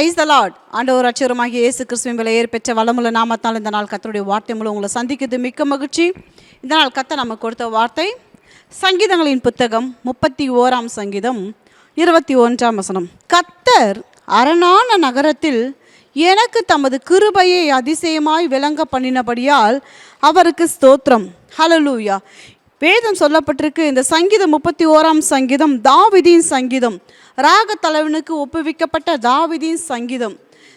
Praise the Lord. ஆண்டவர் ரட்சகருமாகிய இயேசு கிறிஸ்துவின் விலையேற பெற்ற வல்லமுள்ள நாமத்தால் இந்த நாள் கர்த்தருடைய வார்த்தை மூலம் உங்களை சந்திக்கிறது மிக்க மகிழ்ச்சி. இந்த நாள் கர்த்தர் நமக்கு கொடுத்த வார்த்தை சங்கீதங்களின் புத்தகம் 31ஆம் சங்கீதம் 21ஆம் வசனம். கர்த்தர் அரணான நகரத்தில் எனக்கு தமது கிருபையை அதிசயமாய் விளங்க பண்ணினபடியால் அவருக்கு ஸ்தோத்திரம். ஹல்லேலூயா. வேதம் சொல்லப்பட்டிருக்கு. இந்த சங்கீதம் 31ஆம் சங்கீதம் தாவீதின் சங்கீதம், ராக தலைவனுக்கு ஒப்புவிக்கப்பட்ட தாவீதின் சங்கீதம்.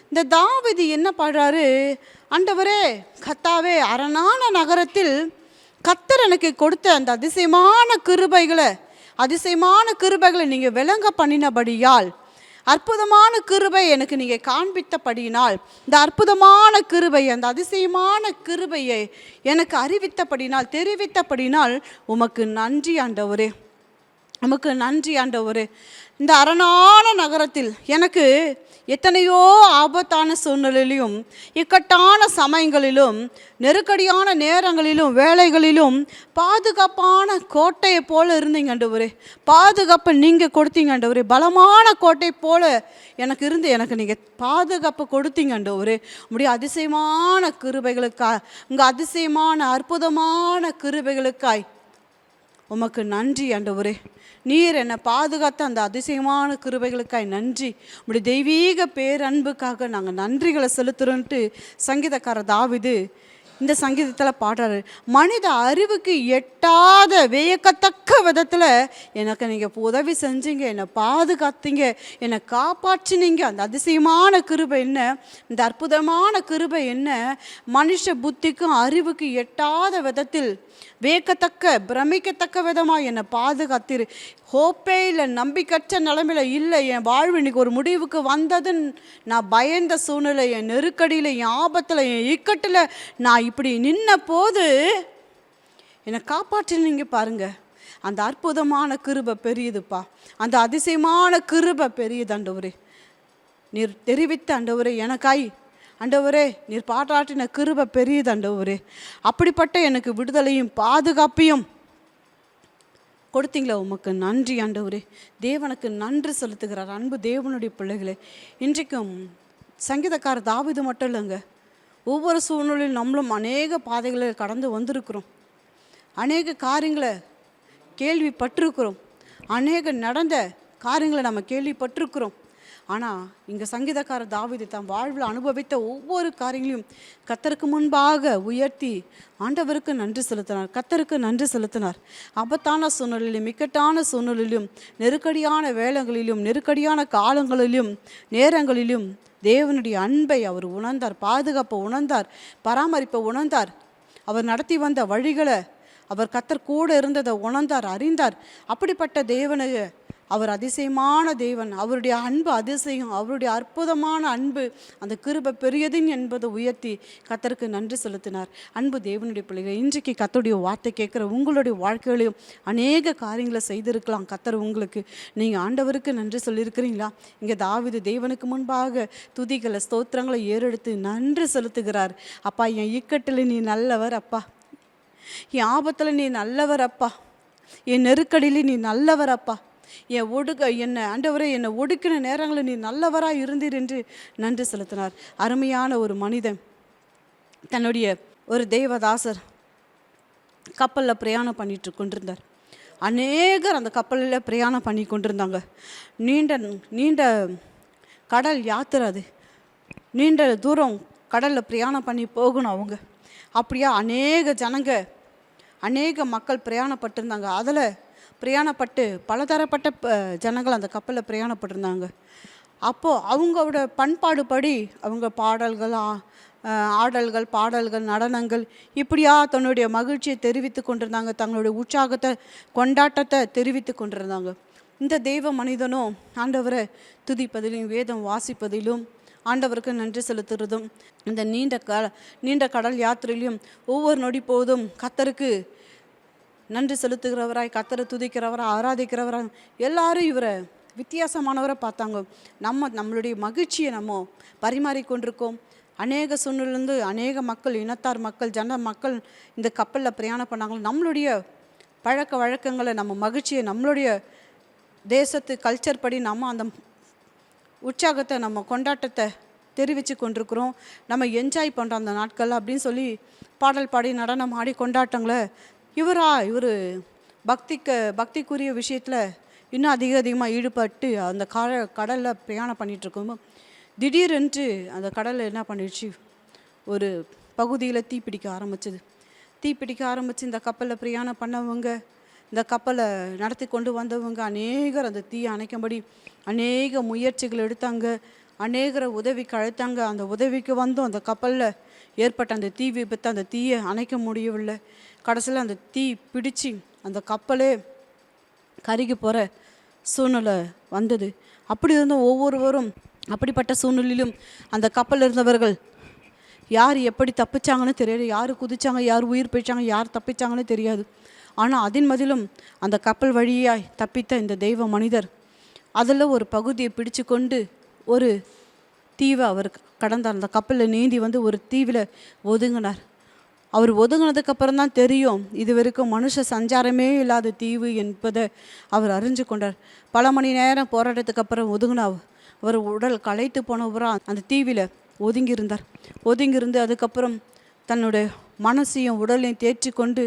இந்த தாவீது என்ன பாடுறாரு? ஆண்டவரே, கர்த்தாவே, அரணான நகரத்தில் கர்த்தர் எனக்கு கொடுத்த அந்த அதிசயமான கிருபைகளை நீங்கள் விளங்க பண்ணினபடியால், அற்புதமான கிருபை எனக்கு நீங்கள் காண்பித்தபடியினால், இந்த அற்புதமான கிருபை, அந்த அதிசயமான கிருபையை எனக்கு அறிவித்தபடினால், தெரிவித்தபடினால் உமக்கு நன்றி ஆண்டவரே, உமக்கு நன்றி ஆண்டவரே. இந்த அரணான நகரத்தில் எனக்கு எத்தனையோ ஆபத்தான சூழ்நிலையிலும், இக்கட்டான சமயங்களிலும், நெருக்கடியான நேரங்களிலும், வேலைகளிலும் பாதுகாப்பான கோட்டையை போல இருந்தீங்க ஆண்டவரே. பாதுகாப்பை நீங்கள் கொடுத்தீங்க ஆண்டவரே. பலமான கோட்டை போல எனக்கு இருந்து எனக்கு நீங்கள் பாதுகாப்பு கொடுத்தீங்க ஆண்டவரே. உங்களுடைய அதிசயமான கிருபைகளுக்காய், உங்கள் அதிசயமான அற்புதமான கிருபைகளுக்காய் உமக்கு நன்றி ஆண்டவரே. நீர் என்னை பாதுகாத்த அந்த அதிசயமான கிருபைகளுக்காய் நன்றி. உடைய தெய்வீக பேரன்புக்காக நாங்கள் நன்றிகளை செலுத்துகிறோன்ட்டு சங்கீதக்காரர் தாவீது இந்த சங்கீதத்தில் பாடுறாரு. மனித அறிவுக்கு எட்டாத வியக்கத்தக்க விதத்தில் எனக்கு நீங்கள் உதவி செஞ்சீங்க, என்னை பாதுகாத்தீங்க, என்னை காப்பாற்றினீங்க. அந்த அதிசயமான கிருபை என்ன, இந்த அற்புதமான கிருபை என்ன, மனுஷ புத்திக்கும் அறிவுக்கு எட்டாத விதத்தில் வியக்கத்தக்க பிரமிக்கத்தக்க விதமாக என்னை பாதுகாத்திரு. ஹோப்பே இல்லை, நம்பிக்கற்ற நிலைமையில் இல்லை, என் வாழ்வு இன்னைக்கு ஒரு முடிவுக்கு வந்ததுன்னு நான் பயந்த சூழ்நிலை, என் நெருக்கடியில், என் ஆபத்தில், என் இக்கட்டில் நான் இப்படி நின்ன போது என்னை காப்பாற்றினீங்க பாருங்க. அந்த அற்புதமான கிருபை பெரியதுப்பா, அந்த அதிசயமான கிருபை பெரியது ஆண்டவரே. நீர் தெரிவித்த ஆண்டவரே எனக்காய் ஆண்டவரே, நீர் பாராட்டின கிருபை பெரியது ஆண்டவரே. அப்படிப்பட்ட எனக்கு விடுதலையும் பாதுகாப்பையும் கொடுத்தீங்களே, உமக்கு நன்றி ஆண்டவரே. தேவனுக்கு நன்றி செலுத்துகிறார் அன்பு தேவனுடைய பிள்ளைகளே. இன்றைக்கும் சங்கீதக்காரர் தாவீது மட்டும் இல்லைங்க, ஒவ்வொரு சூழ்நிலையும் நம்மளும் அநேக பாதைகளை கடந்து வந்திருக்கிறோம், அநேக காரியங்களை கேள்விப்பட்டிருக்கிறோம், அநேக நடந்த காரியங்களை நம்ம கேள்விப்பட்டிருக்கிறோம். ஆனால் இங்கே சங்கீதக்காரர் தாவீது தன் வாழ்வில் அனுபவித்த ஒவ்வொரு காரியங்களையும் கர்த்தருக்கு முன்பாக உயர்த்தி ஆண்டவருக்கு நன்றி செலுத்தினார், கர்த்தருக்கு நன்றி செலுத்தினார். ஆபத்தான சூழ்நிலையிலும், இக்கட்டான சூழ்நிலையிலும், நெருக்கடியான வேளைகளிலும், நெருக்கடியான காலங்களிலும், நேரங்களிலும் தேவனுடைய அன்பை அவர் உணர்ந்தார், பாதுகாப்பை உணர்ந்தார், பராமரிப்பை உணர்ந்தார். அவர் நடத்தி வந்த வழிகளை அவர் கர்த்தர் கூட இருந்ததை உணர்ந்தார், அறிந்தார். அப்படிப்பட்ட தேவனை அவர் அதிசயமான தேவன், அவருடைய அன்பு அதிசயம், அவருடைய அற்புதமான அன்பு, அந்த கிருபை பெரியதின் என்பதை உயர்த்தி கர்த்தருக்கு நன்றி செலுத்தினார். அன்பு தேவனுடைய பிள்ளைகள், இன்றைக்கு கர்த்தருடைய வார்த்தை கேட்குற உங்களுடைய வாழ்க்கையிலையும் அநேக காரியங்களை செய்திருக்கலாம் கர்த்தர் உங்களுக்கு. நீங்கள் ஆண்டவருக்கு நன்றி சொல்லியிருக்கிறீங்களா? இங்கே தாவீது தேவனுக்கு முன்பாக துதிகளை ஸ்தோத்திரங்களை ஏறெடுத்து நன்றி செலுத்துகிறார். அப்பா, என் இக்கட்டில் நீ நல்லவர் அப்பா, என் ஆபத்தில் நீ நல்லவர் அப்பா, என் நெருக்கடியில் நீ நல்லவர் அப்பா, என்னை ஆண்டவரே, என்னை ஒடுக்கின நேரங்களில் நீ நல்லவராக இருந்தீர் என்று நன்றி செலுத்தினார். அருமையான ஒரு மனிதன், தன்னுடைய ஒரு தேவதாசர் கப்பலில் பிரயாணம் பண்ணிட்டு கொண்டிருந்தார். அநேகர் அந்த கப்பலில் பிரயாணம் பண்ணி கொண்டிருந்தாங்க. நீண்ட நீண்ட கடல் யாத்திரை, அது நீண்ட தூரம் கடலில் பிரயாணம் பண்ணி போகணும் அவங்க. அப்படியா அநேக மக்கள் பிரயாணப்பட்டிருந்தாங்க. அதில் பிரயாணப்பட்டு பலதரப்பட்ட ஜனங்கள் அந்த கப்பலில் பிரயாணப்பட்டிருந்தாங்க. அப்போது அவங்களோட பண்பாடுபடி அவங்க ஆடல்கள், பாடல்கள், நடனங்கள், இப்படியா தன்னுடைய மகிழ்ச்சியை தெரிவித்து கொண்டிருந்தாங்க, தங்களுடைய உற்சாகத்தை, கொண்டாட்டத்தை தெரிவித்து கொண்டிருந்தாங்க. இந்த தெய்வ மனிதனும் ஆண்டவரை துதிப்பதிலும், வேதம் வாசிப்பதிலும், ஆண்டவருக்கு நன்றி செலுத்துறதும், இந்த நீண்ட கடல் யாத்திரையிலும் ஒவ்வொரு நொடி போதும் கர்த்தருக்கு நன்றி செலுத்துகிறவராய், கர்த்தரை துதிக்கிறவராய், ஆராதிக்கிறவராய் எல்லாரும் இவரை வித்தியாசமானவரை பார்த்தாங்க. நம்மளுடைய மகிழ்ச்சியை நம்ம பரிமாறிக்கொண்டிருக்கோம். அநேக சூழ்நிலேருந்து அநேக மக்கள், இனத்தார் மக்கள், மக்கள் இந்த கப்பலில் பிரயாணம் பண்ணாங்க. நம்மளுடைய பழக்க வழக்கங்களை, நம்ம மகிழ்ச்சியை, நம்மளுடைய தேசத்து கல்ச்சர் படி நம்ம அந்த உற்சாகத்தை நம்ம கொண்டாட்டத்தை தெரிவித்து கொண்டிருக்கிறோம். நம்ம என்ஜாய் பண்ணுறோம் அந்த நாட்கள் அப்படின்னு சொல்லி பாடல் பாடி நடனம் ஆடி கொண்டாட்டங்களை இவர் பக்திக்குரிய விஷயத்தில் இன்னும் அதிகமாக ஈடுபட்டு அந்த கடலில் பிரயாணம் பண்ணிகிட்ருக்கோம். திடீரென்று அந்த கடலில் என்ன பண்ணிடுச்சு, ஒரு பகுதியில் தீப்பிடிக்க ஆரம்பிச்சு இந்த கப்பலில் பிரயாணம் பண்ணவங்க, இந்த கப்பலை நடத்தி கொண்டு வந்தவங்க அநேகர் அந்த தீயை அணைக்கும்படி அநேக முயற்சிகள் எடுத்தாங்க, அநேகரை உதவிக்கு அழைத்தாங்க. அந்த உதவிக்கு வந்தும் அந்த கப்பலில் ஏற்பட்ட அந்த தீ விபத்தை அந்த தீயை அணைக்க முடியவில்லை. கடைசியில் அந்த தீ பிடிச்சி அந்த கப்பலே கருகி போகிற சூழ்நிலை வந்தது. அப்படி இருந்த ஒவ்வொருவரும் அப்படிப்பட்ட சூழ்நிலையிலும் அந்த கப்பலில் இருந்தவர்கள் யார் எப்படி தப்பிச்சாங்கன்னு தெரியாது, யார் குதிச்சாங்க, யார் உயிர் பிழைச்சாங்க, யார் தப்பிச்சாங்கன்னு தெரியாது. ஆனால் அதன் மதிலும் அந்த கப்பல் வழியாய் தப்பித்த இந்த தெய்வ மனிதர் அதில் ஒரு பகுதியை பிடிச்சு கொண்டு ஒரு தீவை அவர் கடந்தார். அந்த கப்பலில் நீந்தி வந்து ஒரு தீவில் ஒதுங்கினார். அவர் ஒதுங்கினதுக்கப்புறம் தான் தெரியும் இது வரைக்கும் மனுஷ சஞ்சாரமே இல்லாத தீவு என்பதை அவர் அறிஞ்சு கொண்டார். பல மணி நேரம் போராட்டத்துக்கு அப்புறம் ஒதுங்கினா அவர் உடல் களைத்து போனவராக அந்த தீவில் ஒதுங்கியிருந்து அதுக்கப்புறம் தன்னுடைய மனசையும் உடலையும் தேற்றி கொண்டு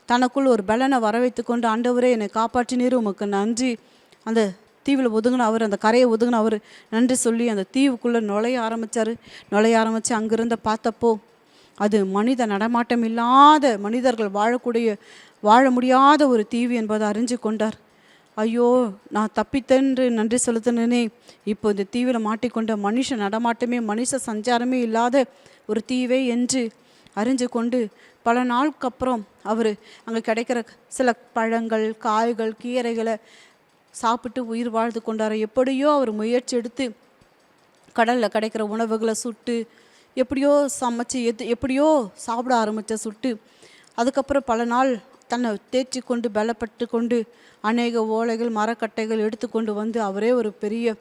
தனக்குள் ஒரு பலனை வர வைத்து கொண்டு, ஆண்டவரே என்னை காப்பாற்றினீர், உமக்கு நன்றி. அந்த தீவில் ஒதுங்கின அவர், அந்த கரையை ஒதுங்கின அவர் நன்றி சொல்லி அந்த தீவுக்குள்ளே நுழைய ஆரம்பித்து அங்கிருந்த பார்த்தப்போ அது மனித நடமாட்டம் இல்லாத மனிதர்கள் வாழ முடியாத ஒரு தீவு என்பதை அறிஞ்சு கொண்டார். ஐயோ, நான் தப்பித்தென்று நன்றி செலுத்தினேனே, இப்போ இந்த தீவில் மாட்டிக்கொண்ட மனுஷ நடமாட்டமே மனுஷ சஞ்சாரமே இல்லாத ஒரு தீவே என்று அறிஞ்சு கொண்டு பல நாளுக்கு அப்புறம் அவர் அங்கே கிடைக்கிற சில பழங்கள், காய்கள், கீரைகளை சாப்பிட்டு உயிர் வாழ்ந்து கொண்டார். எப்படியோ அவர் முயற்சி எடுத்து கடலில் கிடைக்கிற உணவுகளை சுட்டு எப்படியோ சமைச்சு எப்படியோ சாப்பிட சுட்டு அதுக்கப்புறம் பல நாள் தன்னை தேற்றி கொண்டு பலப்பட்டு கொண்டு அநேக ஓலைகள், மரக்கட்டைகள் எடுத்துக்கொண்டு வந்து அவரே ஒரு பெரிய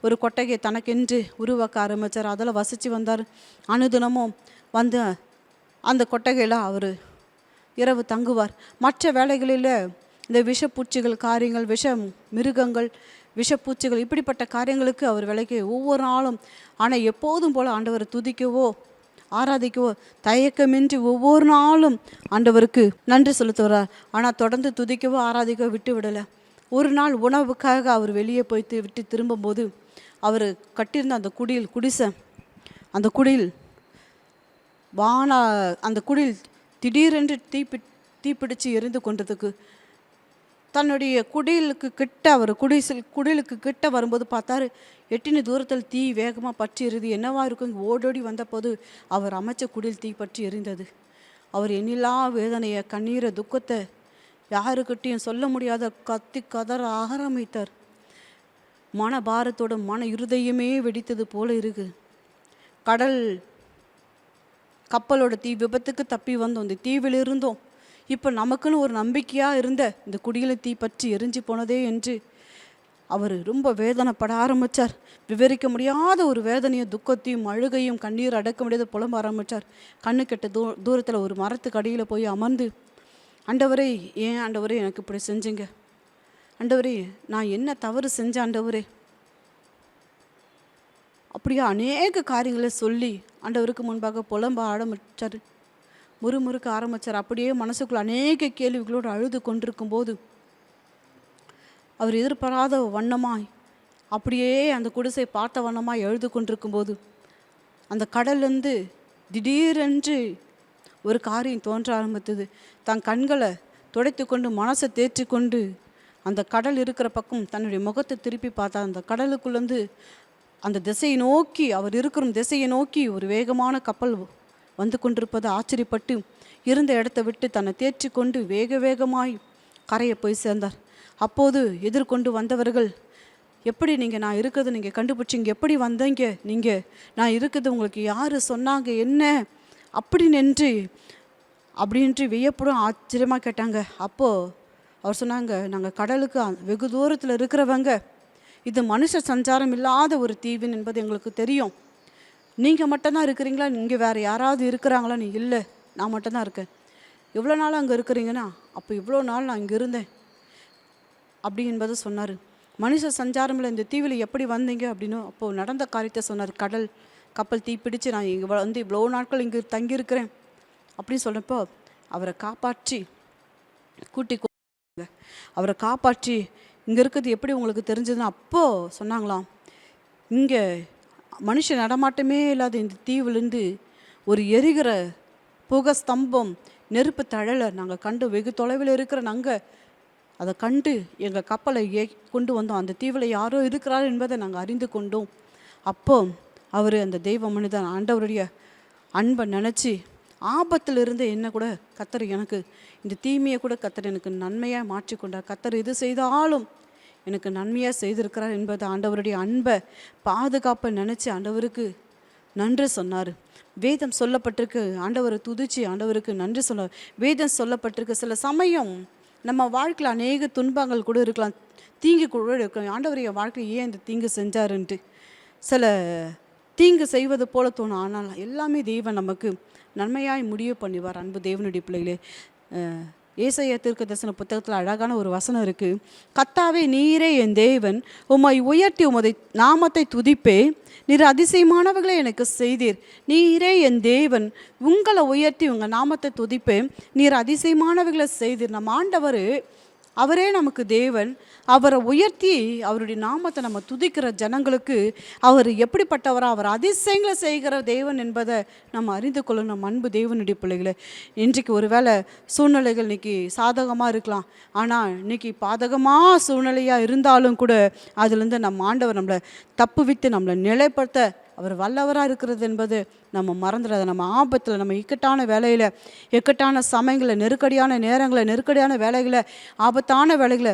ஒரு கொட்டகையை தனக்கென்று உருவாக்க ஆரம்பித்தார். அதில் வசித்து வந்தார். அனுதினமும் வந்து அந்த கொட்டகையில் அவர் இரவு தங்குவார். மற்ற வேலைகளில் இந்த விஷப்பூச்சிகள் காரியங்கள், மிருகங்கள், விஷப்பூச்சிகள் இப்படிப்பட்ட காரியங்களுக்கு அவர் விலைக்கு ஒவ்வொரு நாளும். ஆனால் எப்போதும் போல் ஆண்டவரை துதிக்கவோ ஆராதிக்கவோ தயக்கமின்றி ஒவ்வொரு நாளும் ஆண்டவருக்கு நன்றி செலுத்துவார். ஆனால் தொடர்ந்து துதிக்கவோ ஆராதிக்கவோ விட்டு விடலை. ஒரு நாள் உணவுக்காக அவர் வெளியே போய்த்து விட்டு திரும்பும்போது அவர் கட்டியிருந்த அந்த குடிசை அந்த குடில் திடீரென்று தீப்பிடிச்சு எரிந்து கொண்டதுக்கு தன்னுடைய குடிலுக்கு கிட்ட வரும்போது பார்த்தாரு, எட்டின தூரத்தில் தீ வேகமாக பற்றி எரிது. என்னவா இருக்கும்? ஓடோடி வந்தபோது அவர் அமைச்ச குடில் தீ பற்றி எரிந்தது. அவர் எண்ணிலா வேதனையை, கண்ணீரை, துக்கத்தை யாருக்கிட்டையும் சொல்ல முடியாத கதற ஆரம்பித்தார். மன பாரத்தோட மன இருதயமே வெடித்தது போல இருக்கு. கப்பலோட தீ விபத்துக்கு தப்பி வந்தோம், இந்த தீவில் இருந்தோம். இப்போ நமக்குன்னு ஒரு நம்பிக்கையாக இருந்த இந்த குடியில தீ பற்றி எரிஞ்சு போனதே என்று அவர் ரொம்ப வேதனைப்பட ஆரம்பித்தார். விவரிக்க முடியாத ஒரு வேதனையும் துக்கத்தையும் அழுகையும் கண்ணீர் அடக்க முடியாத புலம்ப ஆரம்பித்தார். கண்ணு கெட்ட தூரத்தில் ஒரு மரத்துக்கு அடியில் போய் அமர்ந்து, ஆண்டவரே, ஏன் ஆண்டவரே எனக்கு இப்படி செஞ்சீங்க? ஆண்டவரே, நான் என்ன தவறு செஞ்சேன் ஆண்டவரே? அப்படியே அநேக காரியங்களை சொல்லி ஆண்டவருக்கு முன்பாக புலம்ப ஆரம்பித்தார், முறுமுறுக்க ஆரம்பித்தார். அப்படியே மனசுக்குள்ள அநேக கேள்விகளோடு அழுது கொண்டிருக்கும் போது அவர் எதிர்பாராத வண்ணமாய் அப்படியே அந்த குடிசை பார்த்த வண்ணமாய் எழுது கொண்டிருக்கும் போது அந்த கடல்லேருந்து திடீரென்று ஒரு காரியம் தோன்ற ஆரம்பித்தது. தன் கண்களை துடைத்து கொண்டு மனசை தேற்றி கொண்டு அந்த கடல் இருக்கிற பக்கம் தன்னுடைய முகத்தை திருப்பி பார்த்தா அந்த கடலுக்குள்ளேருந்து அந்த திசையை நோக்கி, அவர் இருக்கிற திசையை நோக்கி ஒரு வேகமான கப்பல் வந்து கொண்டிருப்பதை ஆச்சரியப்பட்டு இருந்த இடத்த விட்டு தன்னை தேற்றி கொண்டு வேகமாய் கரையை போய் சேர்ந்தார். அப்போது எதிர்கொண்டு வந்தவர்கள், எப்படி நான் இருக்கிறது நீங்கள் கண்டுபிடிச்சிங்க? எப்படி வந்தீங்க நீங்கள்? நான் இருக்கிறது உங்களுக்கு யார் சொன்னாங்க? என்ன அப்படின்ட்டு வியப்படும் ஆச்சரியமாக கேட்டாங்க. அப்போது அவர் சொன்னாங்க, நாங்கள் கடலுக்கு வெகு தூரத்தில் இருக்கிறவங்க, இது மனுஷ சஞ்சாரம் இல்லாத ஒரு தீவின் என்பது எங்களுக்கு தெரியும். நீங்கள் மட்டும்தான் இருக்கிறீங்களா? இங்கே வேறு யாராவது இருக்கிறாங்களா? நீ இல்லை, நான் மட்டும்தான் இருக்கேன். எவ்வளோ நாள் அங்கே இருக்கிறீங்கன்னா? அப்போ இவ்வளோ நாள் நான் இங்கே இருந்தேன் அப்படி என்பதை சொன்னார். மனுஷ சஞ்சாரமில் இந்த தீவில் எப்படி வந்தீங்க அப்படின்னு அப்போது நடந்த காரியத்தை சொன்னார். கடல் கப்பல் தீப்பிடிச்சு நான் இங்கே வந்து இவ்வளோ நாட்கள் இங்கே தங்கியிருக்கிறேன் அப்படின்னு சொன்னப்போ அவரை காப்பாற்றி கூட்டி அவரை காப்பாற்றி இங்கே இருக்கிறது எப்படி உங்களுக்கு தெரிஞ்சதுன்னு அப்போது சொன்னாங்களாம், இங்கே மனுஷ நடமாட்டமே இல்லாத இந்த தீவுலேருந்து ஒரு எரிகிற புகை ஸ்தம்பம் நெருப்பு தழலை நாங்கள் கண்டு வெகு தொலைவில் இருக்கிற நாங்கள் அதை கண்டு எங்கள் கப்பலை கொண்டு வந்தோம். அந்த தீவில் யாரோ இருக்கிறார் என்பதை நாங்கள் அறிந்து கொண்டோம். அப்போ அவர் அந்த தெய்வ மனிதன் ஆண்டவருடைய அன்பை நினச்சி ஆபத்தில் இருந்து என்ன கூட கத்தர் எனக்கு இந்த தீமையை கூட கத்தர் எனக்கு நன்மையாக மாற்றி கொண்டார். கத்தர் இது செய்தாலும் எனக்கு நன்மையாக செய்திருக்கிறார் என்பது ஆண்டவருடைய அன்பை பாதுகாப்பை நினச்சி ஆண்டவருக்கு நன்றி சொன்னார். வேதம் சொல்லப்பட்டிருக்கு, ஆண்டவரை துதிச்சு ஆண்டவருக்கு நன்றி சொன்னார். வேதம் சொல்லப்பட்டிருக்கு, சில சமயம் நம்ம வாழ்க்கையில் அநேக துன்பங்கள் கூட இருக்கலாம், தீங்கு கூட இருக்கலாம். ஆண்டவர் என் வாழ்க்கையில் ஏன் இந்த தீங்கு செஞ்சாருன்ட்டு சில தீங்கு செய்வது போல தோணும். ஆனால் எல்லாமே தெய்வம் நமக்கு நன்மையாய் முடிவு பண்ணிவார். அன்பு தேவனுடைய பிள்ளைகளே, ஏசாயா தீர்க்கதரிசன புத்தகத்தில் அழகான ஒரு வசனம் இருக்குது. கர்த்தாவே நீரே என் தேவன், உம்மை உயர்த்தி உமது நாமத்தை துதிப்பே, நீர் அதிசயமானவர்களை எனக்கு செய்தீர். நீரே என் தேவன், உங்களை உயர்த்தி உங்கள் நாமத்தை துதிப்பேன், நீர் அதிசயமானவர்களை செய்தீர். நம்ம ஆண்டவர் அவரே நமக்கு தேவன். அவரை உயர்த்தி அவருடைய நாமத்தை நம்ம துதிக்கிற ஜனங்களுக்கு அவர் எப்படிப்பட்டவரோ, அவர் அதிசயங்களை செய்கிற தேவன் என்பதை நம்ம அறிந்து கொள்ளணும். அன்பு தேவனுடைய பிள்ளைகளை, இன்றைக்கு ஒருவேளை சூழ்நிலைகள் இன்றைக்கி சாதகமாக இருக்கலாம், ஆனால் இன்றைக்கி பாதகமாக சூழ்நிலையாக இருந்தாலும் கூட அதுலேருந்து நம்ம ஆண்டவர் நம்மளை தப்புவித்து நம்மளை நிலைப்படுத்த அவர் வல்லவராக இருக்கிறது என்பது நம்ம மறந்துடாது. நம்ம ஆபத்தில், நம்ம இக்கட்டான வேலையில், இக்கட்டான சமயங்களில், நெருக்கடியான நேரங்களில், நெருக்கடியான வேலைகளை, ஆபத்தான வேலைகளை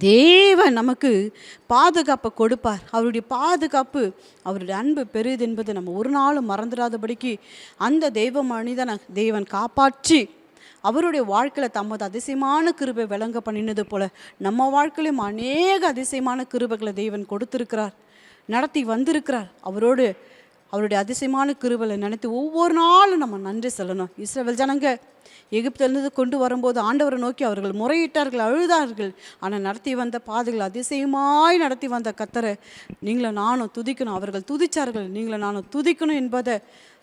தேவன் நமக்கு பாதுகாப்பை கொடுப்பார். அவருடைய பாதுகாப்பு, அவருடைய அன்பு பெரிது என்பது நம்ம ஒரு நாளும் மறந்துடாதபடிக்கு அந்த தெய்வ மனிதனை தேவன் காப்பாற்றி அவருடைய வாழ்க்கையில் தமது அதிசயமான கிருபை விளங்க பண்ணினது போல நம்ம வாழ்க்கையிலும் அநேக அதிசயமான கிருபைகளை தேவன் கொடுத்திருக்கிறார், நடத்தி வந்திருக்கிறார். அவருடைய அதிசயமான கிருபையை நினைத்து ஒவ்வொரு நாளும் நம்ம நன்றி சொல்லணும். இஸ்ரவேல் ஜனங்க எகிப்திலிருந்து கொண்டு வரும்போது ஆண்டவரை நோக்கி அவர்கள் முறையிட்டார்கள், அழுதார்கள். ஆனால் நடத்தி வந்த பாதைகள் அதிசயமாய் நடத்தி வந்த கர்த்தரை நீங்களும் நானும் துதிக்கணும். அவர்கள் துதிச்சார்கள், நீங்களும் நானும் துதிக்கணும் என்பதை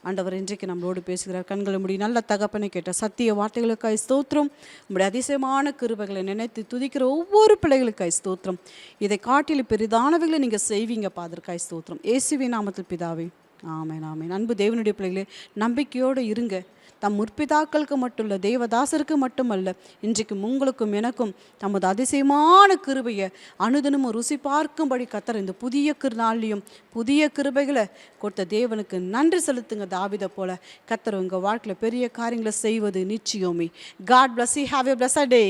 ஆண்டவர் இன்றைக்கு நம்மளோடு பேசுகிறார். கண்களை முடி நல்ல தகப்பனை கேட்ட சத்திய வார்த்தைகளுக்காய் ஸ்தோத்திரம். நம்முடைய அதிசயமான கிருபைகளை நினைத்து துதிக்கிற ஒவ்வொரு பிள்ளைகளுக்காய் ஸ்தோத்திரம். இதை காட்டில் பெரிதானவைகளை நீங்கள் செய்வீங்க பாதற்காய் ஸ்தோத்திரம். இயேசுவின் நாமத்தில் பிதாவே, ஆமென் ஆமென். அன்பு தேவனுடைய பிள்ளைகளே, நம்பிக்கையோடு இருங்க. தம் முற்பிதாக்களுக்கு மட்டுமல்ல, தேவதாசருக்கு மட்டுமல்ல, இன்றைக்கு உங்களுக்கும் எனக்கும் தமது அதிசயமான கிருபையை அனுதினமும் ருசி பார்க்கும்படி கர்த்தர் இந்த புதிய நாளிலையும் புதிய கிருபைகளை கொடுத்த தேவனுக்கு நன்றி செலுத்துங்க. தாவீதை போல கர்த்தர் உங்கள் வாழ்க்கையில் பெரிய காரியங்களை செய்வது நிச்சயமே. God bless you. Have a blessed day.